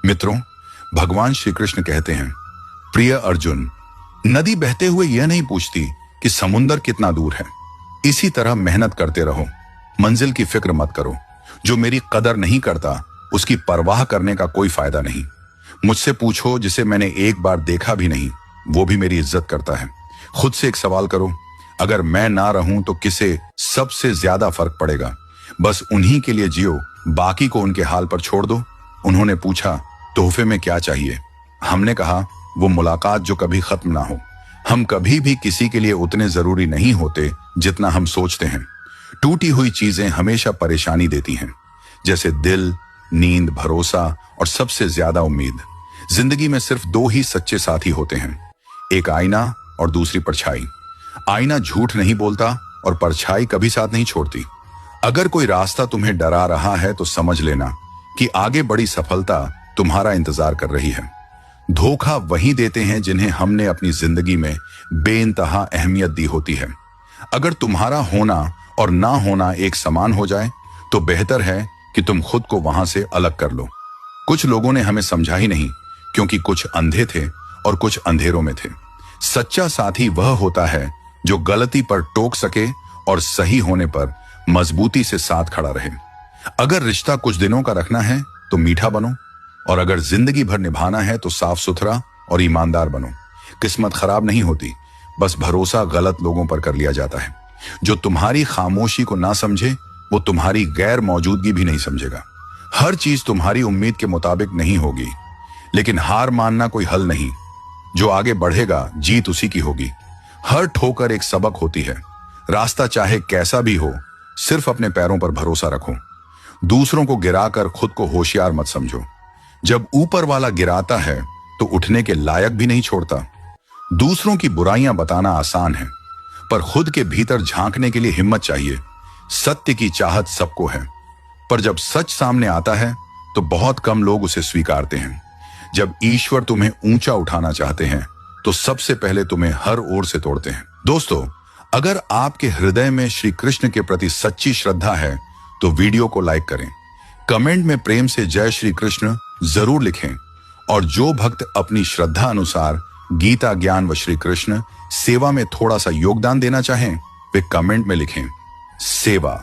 मित्रों, भगवान श्री कृष्ण कहते हैं, प्रिय अर्जुन, नदी बहते हुए यह नहीं पूछती कि समुंदर कितना दूर है। इसी तरह मेहनत करते रहो, मंजिल की फिक्र मत करो। जो मेरी कदर नहीं करता उसकी परवाह करने का कोई फायदा नहीं। मुझसे पूछो जिसे मैंने एक बार देखा भी नहीं, वो भी मेरी इज्जत करता है। खुद से एक सवाल करो, अगर मैं ना रहूं तो किसे सबसे ज्यादा फर्क पड़ेगा? बस उन्हीं के लिए जियो, बाकी को उनके हाल पर छोड़ दो। उन्होंने पूछा, तोहफे में क्या चाहिए? हमने कहा, वो मुलाकात जो कभी खत्म ना हो। हम कभी भी किसी के लिए उतने जरूरी नहीं होते जितना हम सोचते हैं। टूटी हुई चीजें हमेशा परेशानी देती हैं, जैसे दिल, नींद, भरोसा और सबसे ज्यादा उम्मीद। जिंदगी में सिर्फ दो ही सच्चे साथी होते हैं, एक आईना और दूसरी परछाई। आईना झूठ नहीं बोलता और परछाई कभी साथ नहीं छोड़ती। अगर कोई रास्ता तुम्हें डरा रहा है तो समझ लेना कि आगे बड़ी सफलता तुम्हारा इंतजार कर रही है। धोखा वही देते हैं जिन्हें हमने अपनी जिंदगी में बेइंतहा अहमियत दी होती है। अगर तुम्हारा होना और ना होना एक समान हो जाए तो बेहतर है कि तुम खुद को वहां से अलग कर लो। कुछ लोगों ने हमें समझा ही नहीं, क्योंकि कुछ अंधे थे और कुछ अंधेरों में थे। सच्चा साथी वह होता है जो गलती पर टोक सके और सही होने पर मजबूती से साथ खड़ा रहे। अगर रिश्ता कुछ दिनों का रखना है तो मीठा बनो, और अगर जिंदगी भर निभाना है तो साफ सुथरा और ईमानदार बनो। किस्मत खराब नहीं होती, बस भरोसा गलत लोगों पर कर लिया जाता है। जो तुम्हारी खामोशी को ना समझे वो तुम्हारी गैर मौजूदगी भी नहीं समझेगा। हर चीज तुम्हारी उम्मीद के मुताबिक नहीं होगी, लेकिन हार मानना कोई हल नहीं। जो आगे बढ़ेगा जीत उसी की होगी। हर ठोकर एक सबक होती है। रास्ता चाहे कैसा भी हो, सिर्फ अपने पैरों पर भरोसा रखो। दूसरों को गिराकर खुद को होशियार मत समझो। जब ऊपर वाला गिराता है तो उठने के लायक भी नहीं छोड़ता। दूसरों की बुराइयां बताना आसान है, पर खुद के भीतर झांकने के लिए हिम्मत चाहिए। सत्य की चाहत सबको है, पर जब सच सामने आता है तो बहुत कम लोग उसे स्वीकारते हैं। जब ईश्वर तुम्हें ऊंचा उठाना चाहते हैं तो सबसे पहले तुम्हें हर ओर से तोड़ते हैं। दोस्तों, अगर आपके हृदय में श्री कृष्ण के प्रति सच्ची श्रद्धा है तो वीडियो को लाइक करें, कमेंट में प्रेम से जय श्री कृष्ण जरूर लिखें, और जो भक्त अपनी श्रद्धा अनुसार गीता, ज्ञान व श्री कृष्ण सेवा में थोड़ा सा योगदान देना चाहें वे कमेंट में लिखें, सेवा।